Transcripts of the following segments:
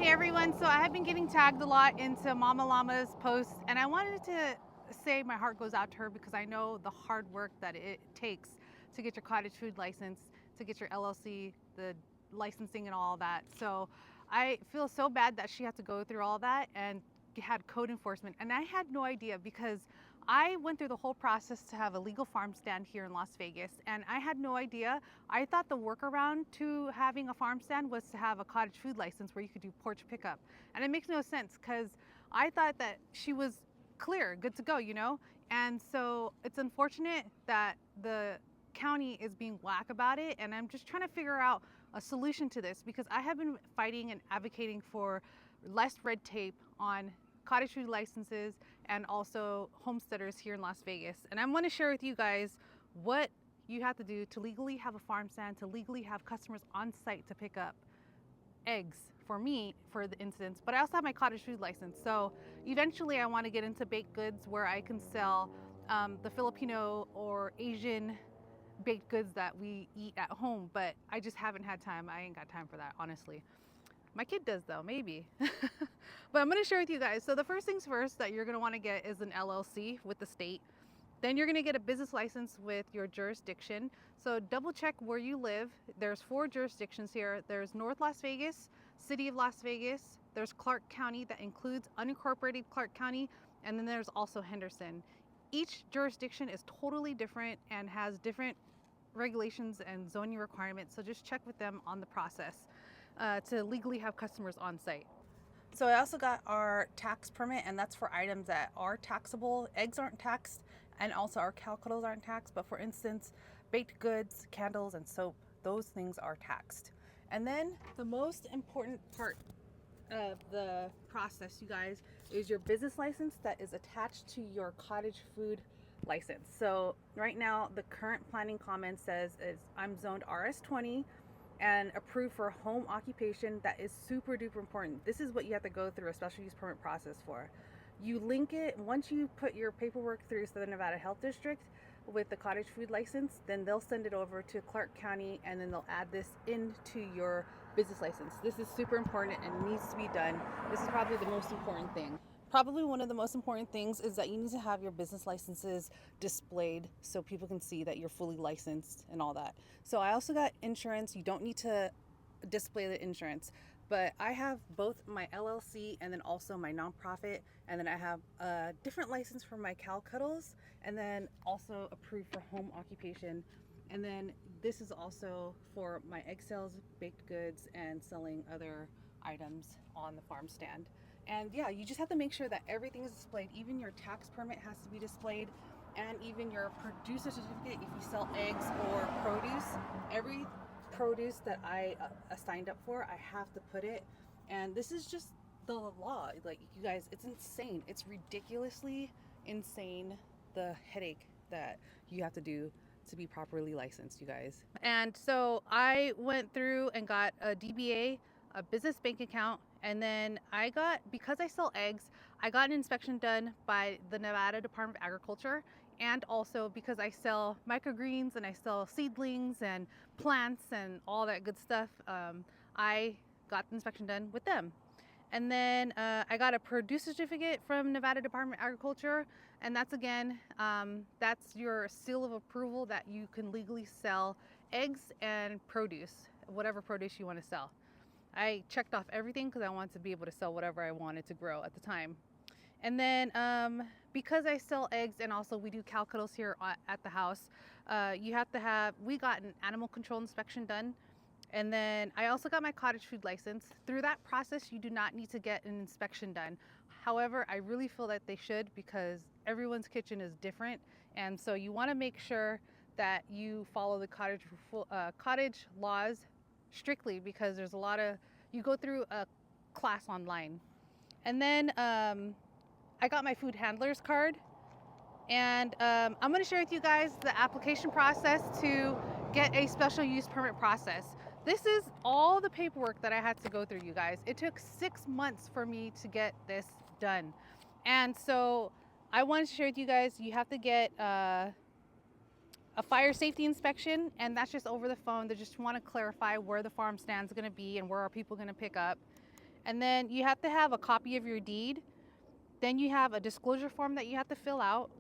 Hey everyone, so I have been getting tagged a lot into Mama Llama's posts, and I wanted to say my heart goes out to her because I know the hard work that it takes to get your cottage food license, to get your LLC, the licensing and all that. So I feel so bad that she had to go through all that and had code enforcement, and I had no idea because I went through the whole process to have a legal farm stand here in Las Vegas, and I had no idea. I thought the workaround to having a farm stand was to have a cottage food license where you could do porch pickup. And it makes no sense because I thought that she was clear, good to go, you know? And so it's unfortunate that the county is being whack about it, and I'm just trying to figure out a solution to this because I have been fighting and advocating for less red tape on cottage food licenses and also homesteaders here in Las Vegas. And I want to share with you guys what you have to do to legally have a farm stand, to legally have customers on site to pick up eggs for me, for the instance, but I also have my cottage food license. So eventually I want to get into baked goods where I can sell the Filipino or Asian baked goods that we eat at home, but I just haven't had time. I ain't got time for that, honestly. My kid does though, maybe. But I'm gonna share with you guys. So the first things first that you're gonna wanna get is an LLC with the state. Then you're gonna get a business license with your jurisdiction. So double check where you live. There's 4 jurisdictions here. There's North Las Vegas, City of Las Vegas, there's Clark County that includes unincorporated Clark County, and then there's also Henderson. Each jurisdiction is totally different and has different regulations and zoning requirements, so just check with them on the process to legally have customers on site. So I also got our tax permit, and that's for items that are taxable. Eggs aren't taxed, and also our cow cuddles aren't taxed, but for instance, baked goods, candles, and soap, those things are taxed. And then the most important part of the process, you guys, is your business license that is attached to your cottage food license. So right now, the current planning comment says is I'm zoned RS20 and approved for home occupation. That is super duper important. This is what you have to go through a special use permit process for. You link it, once you put your paperwork through Southern Nevada Health District with the cottage food license, then they'll send it over to Clark County, and then they'll add this into your business license. This is super important and needs to be done. This is probably the most important thing. Probably one of the most important things is that you need to have your business licenses displayed so people can see that you're fully licensed and all that. So I also got insurance. You don't need to display the insurance, but I have both my LLC and then also my nonprofit, and then I have a different license for my cow cuddles, and then also approved for home occupation. And then this is also for my egg sales, baked goods, and selling other items on the farm stand. And yeah, you just have to make sure that everything is displayed. Even your tax permit has to be displayed, and even your producer certificate if you sell eggs or produce. Every produce that I signed up for, I have to put it. And this is just the law. Like, you guys, it's insane. It's ridiculously insane, the headache that you have to do to be properly licensed, you guys. And so I went through and got a DBA, a business bank account, and then because I sell eggs, I got an inspection done by the Nevada Department of Agriculture, and also because I sell microgreens and I sell seedlings and plants and all that good stuff, I got the inspection done with them. And then I got a producer certificate from Nevada Department of Agriculture, and that's again, that's your seal of approval that you can legally sell eggs and produce, whatever produce you want to sell. I checked off everything because I wanted to be able to sell whatever I wanted to grow at the time. And then because I sell eggs and also we do cow cuddles here at the house, we got an animal control inspection done. And then I also got my cottage food license. Through that process, you do not need to get an inspection done. However, I really feel that they should because everyone's kitchen is different. And so you want to make sure that you follow the cottage laws strictly because there's you go through a class online. And then I got my food handler's card, and I'm going to share with you guys the application process to get a special use permit process. This is all the paperwork that I had to go through, you guys. It took 6 months for me to get this done. And so I wanted to share with you guys, you have to get a fire safety inspection, and that's just over the phone. They just want to clarify where the farm stand's going to be and where are people going to pick up. And then you have to have a copy of your deed. Then you have a disclosure form that you have to fill out.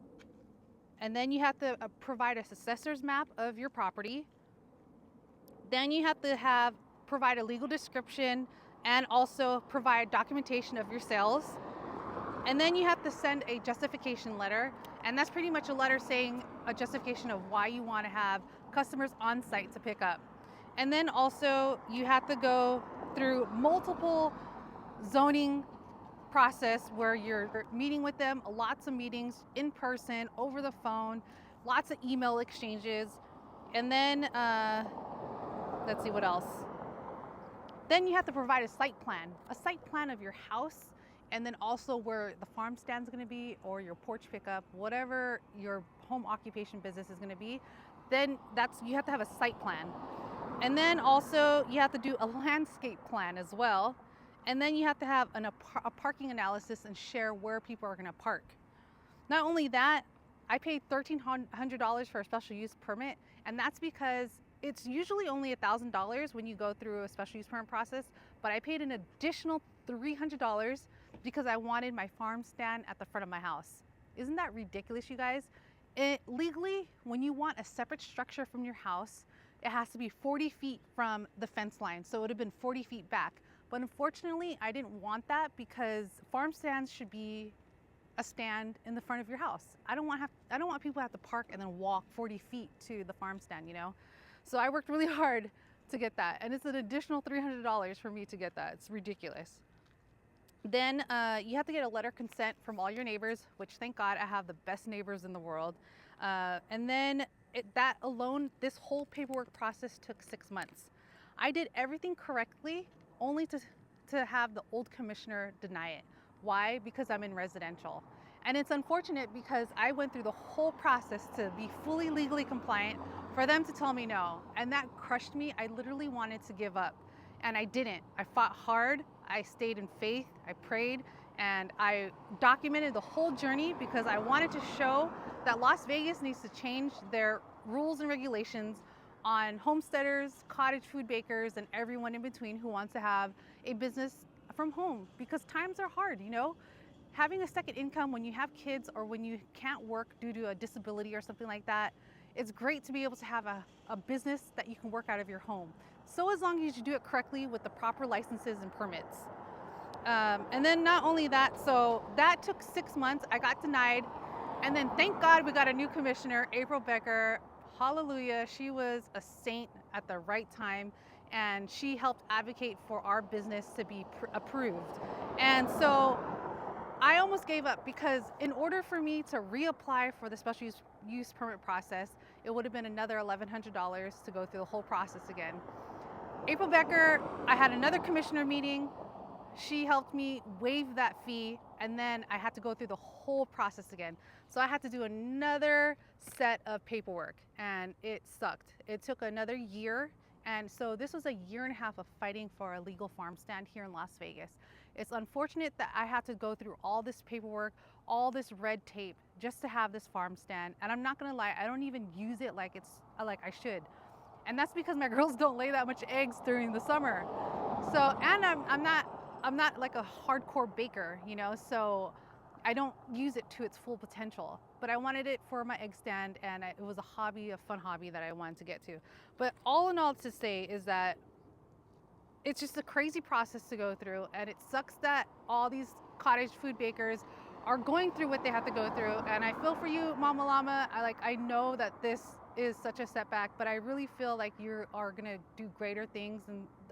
And then you have to provide a assessor's map of your property. Then you have to provide a legal description and also provide documentation of your sales. And then you have to send a justification letter. And that's pretty much a letter saying a justification of why you want to have customers on site to pick up. And then also you have to go through multiple zoning process where you're meeting with them, lots of meetings in person, over the phone, lots of email exchanges. And then, let's see what else. Then you have to provide a site plan of your house, and then also where the farm stand's gonna be, or your porch pickup, whatever your home occupation business is gonna be. Then you have to have a site plan. And then also you have to do a landscape plan as well. And then you have to have a parking analysis and share where people are gonna park. Not only that, I paid $1,300 for a special use permit, and that's because it's usually only $1,000 when you go through a special use permit process, but I paid an additional $300 because I wanted my farm stand at the front of my house. Isn't that ridiculous, you guys? Legally, when you want a separate structure from your house, it has to be 40 feet from the fence line, so it would have been 40 feet back. But unfortunately, I didn't want that because farm stands should be a stand in the front of your house. I don't want people to have to park and then walk 40 feet to the farm stand, you know? So I worked really hard to get that, and it's an additional $300 for me to get that. It's ridiculous. Then you have to get a letter of consent from all your neighbors, which thank God I have the best neighbors in the world. And then that alone, this whole paperwork process took 6 months. I did everything correctly, only to have the old commissioner deny it. Why? Because I'm in residential. And it's unfortunate because I went through the whole process to be fully legally compliant for them to tell me no. And that crushed me. I literally wanted to give up. And I didn't. I fought hard. I stayed in faith. I prayed. And I documented the whole journey because I wanted to show that Las Vegas needs to change their rules and regulations on homesteaders, cottage food bakers, and everyone in between who wants to have a business from home, because times are hard, you know? Having a second income when you have kids or when you can't work due to a disability or something like that, it's great to be able to have a business that you can work out of your home. So as long as you do it correctly with the proper licenses and permits. And then not only that, so that took 6 months, I got denied. And then thank God we got a new commissioner, April Becker. Hallelujah, she was a saint at the right time, and she helped advocate for our business to be approved. And so I almost gave up because in order for me to reapply for the special use permit process, it would have been another $1,100 to go through the whole process again. April Becker, I had another commissioner meeting. She helped me waive that fee, and then I had to go through the whole process again. So I had to do another set of paperwork, and it sucked. It took another year, and so this was a year and a half of fighting for a legal farm stand here in Las Vegas. It's unfortunate that I had to go through all this paperwork, all this red tape, just to have this farm stand. And I'm not gonna lie, I don't even use it like I should. And that's because my girls don't lay that much eggs during the summer. So, and I'm not like a hardcore baker, you know, so I don't use it to its full potential. But I wanted it for my egg stand, and it was a hobby, a fun hobby that I wanted to get to. But all in all to say is that it's just a crazy process to go through, and it sucks that all these cottage food bakers are going through what they have to go through. And I feel for you, Mama Llama. I know that this is such a setback, but I really feel like you are gonna do greater things,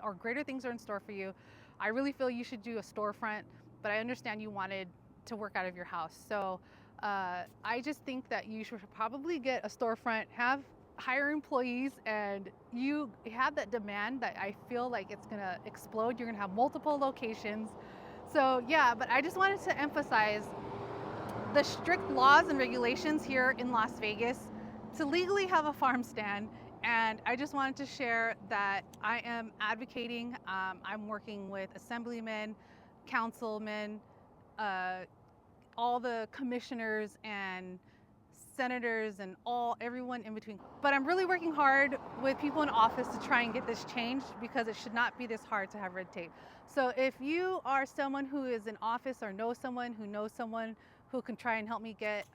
or greater things are in store for you. I really feel you should do a storefront, but I understand you wanted to work out of your house. So I just think that you should probably get a storefront, hire employees, and you have that demand that I feel like it's gonna explode. You're gonna have multiple locations. So yeah, but I just wanted to emphasize the strict laws and regulations here in Las Vegas to legally have a farm stand. And I just wanted to share that I am advocating. I'm working with assemblymen, councilmen, all the commissioners and senators and everyone in between. But I'm really working hard with people in office to try and get this changed, because it should not be this hard to have red tape. So if you are someone who is in office or knows someone who can try and help me get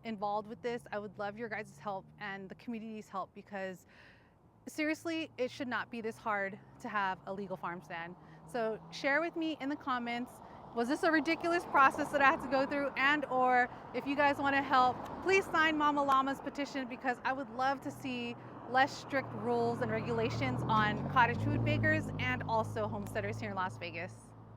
involved with this, I would love your guys' help and the community's help, because seriously, it should not be this hard to have a legal farm stand. So share with me in the comments, was this a ridiculous process that I had to go through? And or if you guys want to help, please sign Mama Llama's petition, because I would love to see less strict rules and regulations on cottage food bakers and also homesteaders here in Las Vegas.